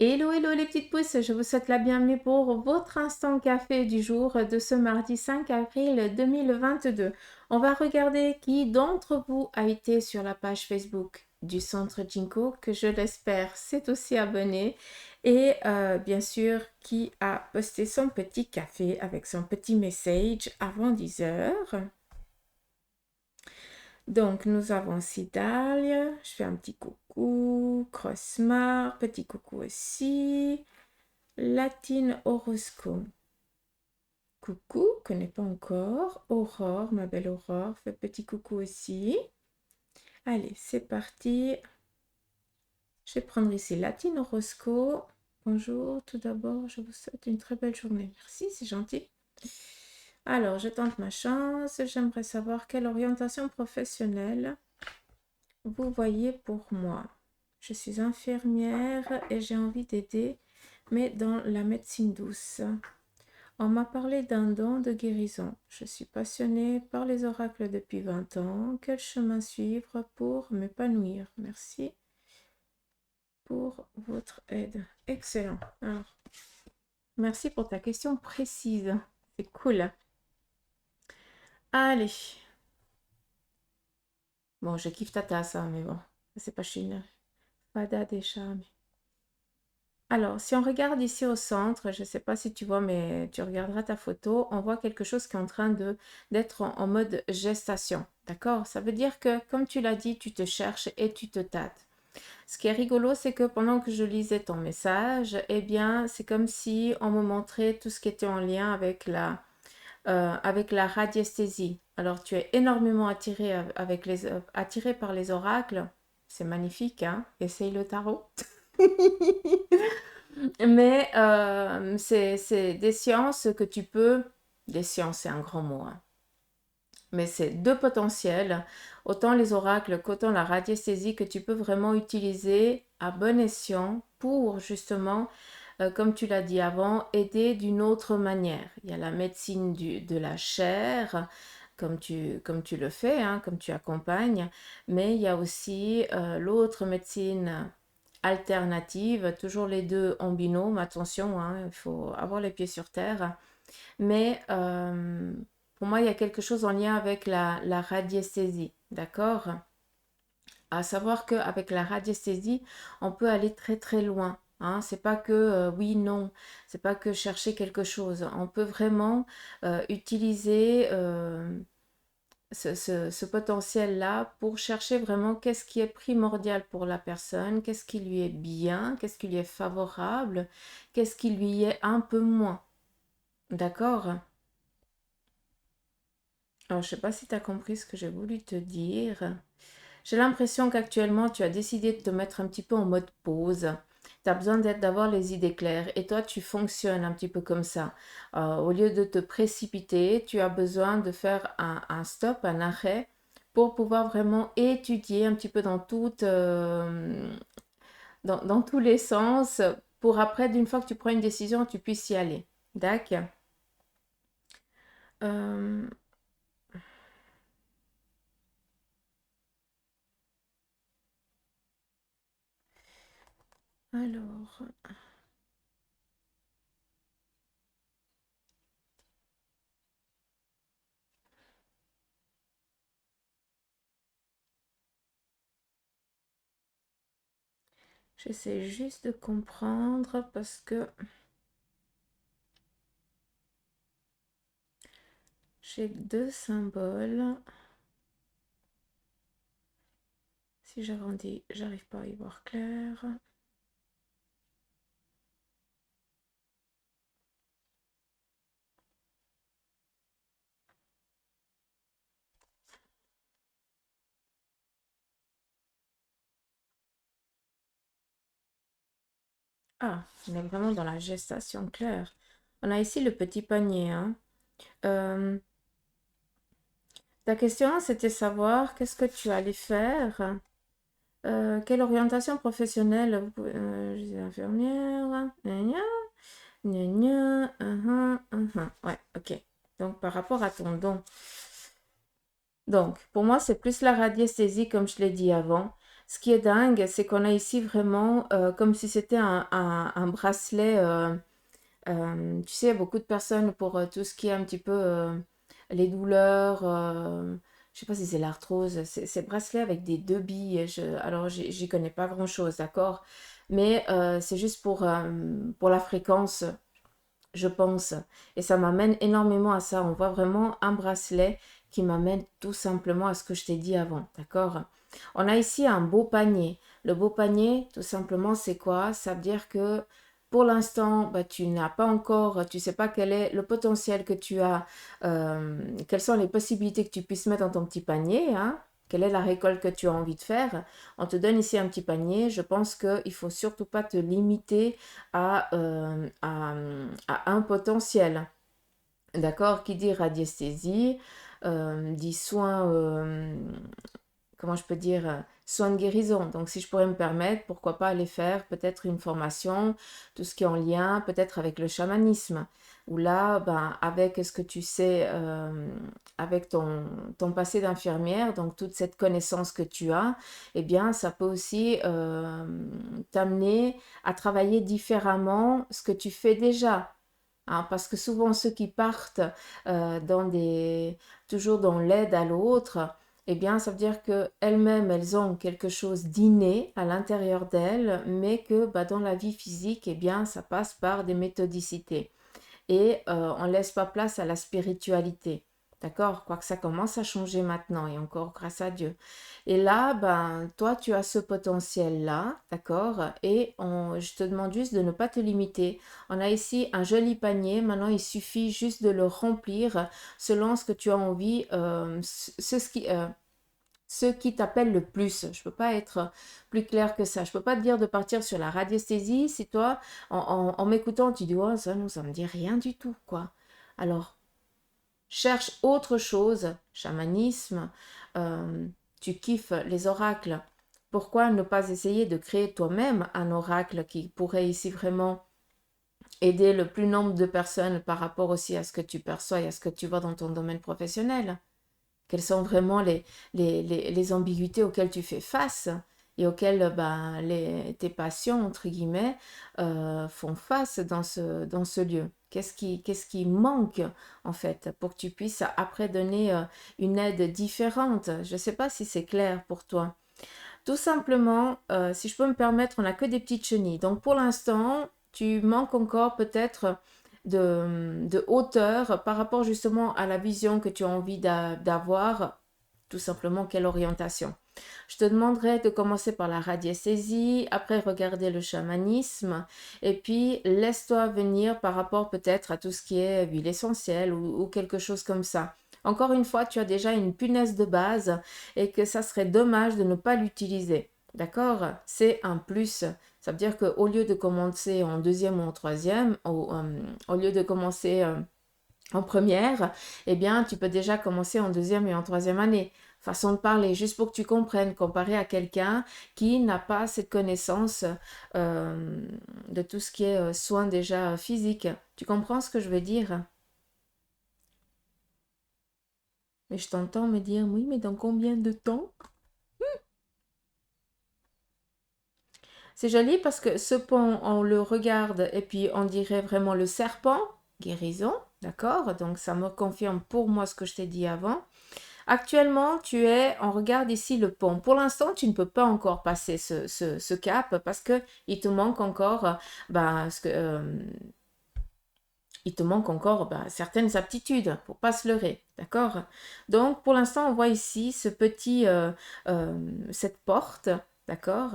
Hello, hello les petites pousses, je vous souhaite la bienvenue pour votre instant café du jour de ce mardi 5 avril 2022. On va regarder qui d'entre vous a été sur la page Facebook du Centre Jinko, que je l'espère s'est aussi abonné, et bien sûr qui a posté son petit café avec son petit message avant 10 heures. Donc, nous avons Sidalia, je fais un petit coucou, Crossmar, petit coucou aussi. Latine Horoscope. Coucou, connais pas encore. Aurore, ma belle Aurore, fais petit coucou aussi. Allez, c'est parti. Je vais prendre ici Latine Horoscope. Bonjour, tout d'abord, je vous souhaite une très belle journée. Merci, c'est gentil. Alors, je tente ma chance. J'aimerais savoir quelle orientation professionnelle vous voyez pour moi. Je suis infirmière et j'ai envie d'aider, mais dans la médecine douce. On m'a parlé d'un don de guérison. Je suis passionnée par les oracles depuis 20 ans. Quel chemin suivre pour m'épanouir? Merci pour votre aide. Excellent. Alors, merci pour ta question précise. C'est cool. Allez. Bon, je kiffe ta tasse, hein, mais bon, c'est pas chine. Fada des charmes. Alors, si on regarde ici au centre, je ne sais pas si tu vois, mais tu regarderas ta photo, on voit quelque chose qui est en train d'être en mode gestation. D'accord? Ça veut dire que, comme tu l'as dit, tu te cherches et tu te tâtes. Ce qui est rigolo, c'est que pendant que je lisais ton message, eh bien, c'est comme si on me montrait tout ce qui était en lien avec la radiesthésie. Alors, tu es énormément attiré par les oracles. C'est magnifique, hein? Essaye le tarot. Mais c'est des sciences que tu peux... Des sciences, c'est un grand mot, hein. Mais c'est deux potentiels, autant les oracles qu'autant la radiesthésie que tu peux vraiment utiliser à bon escient pour justement, comme tu l'as dit avant, aider d'une autre manière. Il y a la médecine de la chair, comme tu le fais, hein, comme tu accompagnes, mais il y a aussi l'autre médecine alternative, toujours les deux en binôme, attention, hein, il faut avoir les pieds sur terre. Mais pour moi, il y a quelque chose en lien avec la radiesthésie, d'accord? À savoir qu'avec la radiesthésie, on peut aller très très loin. Hein. C'est pas que oui, non, c'est pas que chercher quelque chose. On peut vraiment utiliser ce potentiel-là pour chercher vraiment qu'est-ce qui est primordial pour la personne, qu'est-ce qui lui est bien, qu'est-ce qui lui est favorable, qu'est-ce qui lui est un peu moins. D'accord? Alors, je ne sais pas si tu as compris ce que j'ai voulu te dire. J'ai l'impression qu'actuellement, tu as décidé de te mettre un petit peu en mode pause. Tu as besoin d'avoir les idées claires. Et toi, tu fonctionnes un petit peu comme ça. Au lieu de te précipiter, tu as besoin de faire un stop, un arrêt, pour pouvoir vraiment étudier un petit peu dans tous les sens, pour après, d'une fois que tu prends une décision, tu puisses y aller. D'accord. Euh, alors... J'essaie juste de comprendre parce que j'ai deux symboles. Si j'agrandis, j'arrive pas à y voir clair. Ah, on est vraiment dans la gestation claire. On a ici le petit panier. Hein. Euh, Ta question, c'était savoir qu'est-ce que tu allais faire. Quelle orientation professionnelle je suis infirmière. Gna gna, gna gna, Ouais, ok. Donc, par rapport à ton don. Donc, pour moi, c'est plus la radiesthésie, comme je l'ai dit avant. Ce qui est dingue, c'est qu'on a ici vraiment comme si c'était un bracelet. Tu sais, il y a beaucoup de personnes pour tout ce qui est un petit peu les douleurs. Je sais pas si c'est l'arthrose. C'est bracelet avec des deux billes. Alors, j'y connais pas grand-chose, d'accord? Mais c'est juste pour la fréquence, je pense. Et ça m'amène énormément à ça. On voit vraiment un bracelet qui m'amène tout simplement à ce que je t'ai dit avant, d'accord? On a ici un beau panier. Le beau panier, tout simplement, c'est quoi? Ça veut dire que pour l'instant, bah, tu n'as pas encore, tu sais pas quel est le potentiel que tu as, quelles sont les possibilités que tu puisses mettre dans ton petit panier, hein? Quelle est la récolte que tu as envie de faire? On te donne ici un petit panier. Je pense qu'il ne faut surtout pas te limiter à un potentiel. D'accord? Qui dit radiesthésie, dit soins, comment je peux dire, soins de guérison. Donc, si je pourrais me permettre, pourquoi pas aller faire peut-être une formation, tout ce qui est en lien, peut-être avec le chamanisme, où là, ben, avec ce que tu sais, avec ton passé d'infirmière, donc toute cette connaissance que tu as, eh bien, ça peut aussi t'amener à travailler différemment ce que tu fais déjà. Hein, parce que souvent ceux qui partent dans toujours dans l'aide à l'autre, eh bien, ça veut dire qu'elles-mêmes, elles ont quelque chose d'inné à l'intérieur d'elles, mais que bah, dans la vie physique, eh bien, ça passe par des méthodicités et on ne laisse pas place à la spiritualité. D'accord? Quoique ça commence à changer maintenant et encore grâce à Dieu. Et là, ben, toi, tu as ce potentiel-là, d'accord? Et je te demande juste de ne pas te limiter. On a ici un joli panier. Maintenant, il suffit juste de le remplir selon ce que tu as envie, ce qui t'appelle le plus. Je ne peux pas être plus clair que ça. Je ne peux pas te dire de partir sur la radiesthésie si toi, en m'écoutant, tu dis, oh, ça, non, ça me dit rien du tout, quoi. Alors, cherche autre chose, chamanisme, euh, tu kiffes les oracles. Pourquoi ne pas essayer de créer toi-même un oracle qui pourrait ici vraiment aider le plus nombre de personnes par rapport aussi à ce que tu perçois et à ce que tu vois dans ton domaine professionnel? Quelles sont vraiment les ambiguïtés auxquelles tu fais face et auxquelles ben, tes patients, entre guillemets, font face dans ce lieu. Qu'est-ce qui manque, en fait, pour que tu puisses après donner une aide différente? Je ne sais pas si c'est clair pour toi. Tout simplement, si je peux me permettre, on n'a que des petites chenilles. Donc pour l'instant, tu manques encore peut-être de hauteur par rapport justement à la vision que tu as envie d'avoir, tout simplement quelle orientation. Je te demanderai de commencer par la radiesthésie, après regarder le chamanisme, et puis laisse-toi venir par rapport peut-être à tout ce qui est huile essentielle ou quelque chose comme ça. Encore une fois, tu as déjà une punaise de base et que ça serait dommage de ne pas l'utiliser. D'accord? C'est un plus. Ça veut dire qu'au lieu de commencer en deuxième ou en troisième, au lieu de commencer en première, eh bien, tu peux déjà commencer en deuxième et en troisième année. Façon de parler, juste pour que tu comprennes, comparé à quelqu'un qui n'a pas cette connaissance de tout ce qui est soins déjà physiques. Tu comprends ce que je veux dire? Mais je t'entends me dire, oui, mais dans combien de temps? C'est joli parce que ce pont, on le regarde et puis on dirait vraiment le serpent, guérison, d'accord? Donc ça me confirme pour moi ce que je t'ai dit avant. Actuellement, on regarde ici le pont. Pour l'instant, tu ne peux pas encore passer ce cap parce que il te manque encore, ben, il te manque encore ben, certaines aptitudes pour pas se leurrer, d'accord? Donc, pour l'instant, on voit ici cette porte, d'accord,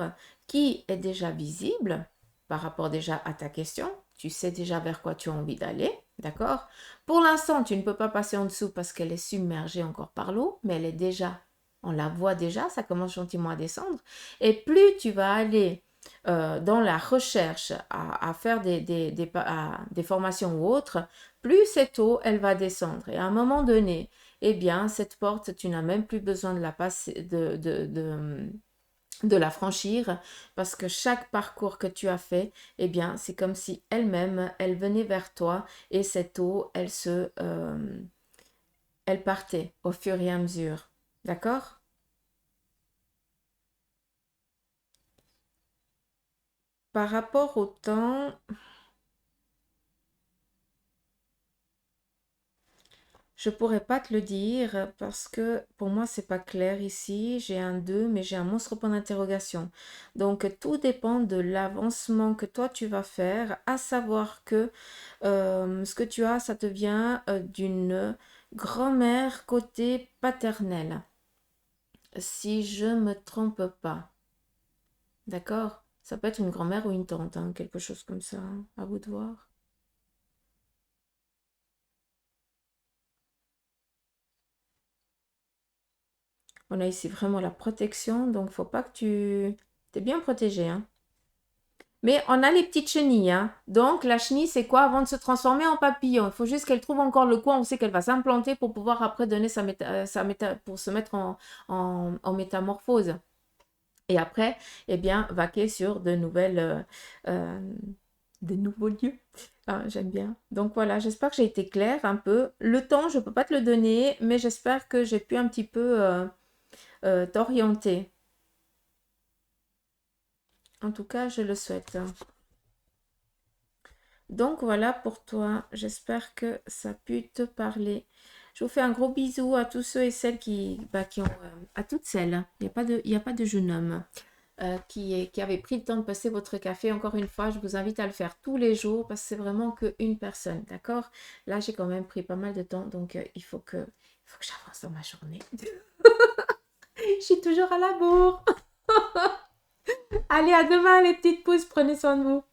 qui est déjà visible par rapport déjà à ta question. Tu sais déjà vers quoi tu as envie d'aller, d'accord? Pour l'instant, tu ne peux pas passer en dessous parce qu'elle est submergée encore par l'eau, mais elle est déjà, on la voit déjà, ça commence gentiment à descendre. Et plus tu vas aller dans la recherche à faire des formations ou autres, plus cette eau, elle va descendre. Et à un moment donné, eh bien, cette porte, tu n'as même plus besoin de la passer, de la franchir, parce que chaque parcours que tu as fait, eh bien, c'est comme si elle-même, elle venait vers toi, et cette eau, elle partait au fur et à mesure. D'accord? par rapport au temps, je pourrais pas te le dire parce que pour moi, c'est pas clair ici. J'ai un 2, mais j'ai un monstre point d'interrogation. Donc, tout dépend de l'avancement que toi, tu vas faire, à savoir que ce que tu as, ça te vient d'une grand-mère côté paternel, si je me trompe pas. D'accord? Ça peut être une grand-mère ou une tante, hein, quelque chose comme ça, hein, à vous de voir. On a ici vraiment la protection, donc faut pas que tu... T'es bien protégé, hein. Mais on a les petites chenilles, hein. Donc la chenille, c'est quoi avant de se transformer en papillon? Il faut juste qu'elle trouve encore le coin. On sait qu'elle va s'implanter pour pouvoir après donner pour se mettre en métamorphose. Et après, eh bien, vaquer sur euh, de nouveaux lieux. Ah, j'aime bien. Donc voilà, j'espère que j'ai été claire un peu. Le temps, je ne peux pas te le donner, mais j'espère que j'ai pu un petit peu t'orienter. En tout cas, je le souhaite. Donc voilà pour toi. J'espère que ça a pu te parler. Je vous fais un gros bisou à tous ceux et celles qui ont, à toutes celles. Il y a pas de jeune homme. Qui avait pris le temps de passer votre café. Encore une fois, je vous invite à le faire tous les jours parce que c'est vraiment qu'une personne, d'accord? Là, j'ai quand même pris pas mal de temps, donc il faut que j'avance dans ma journée. Je suis toujours à la bourre. Allez, à demain les petites pousses, prenez soin de vous.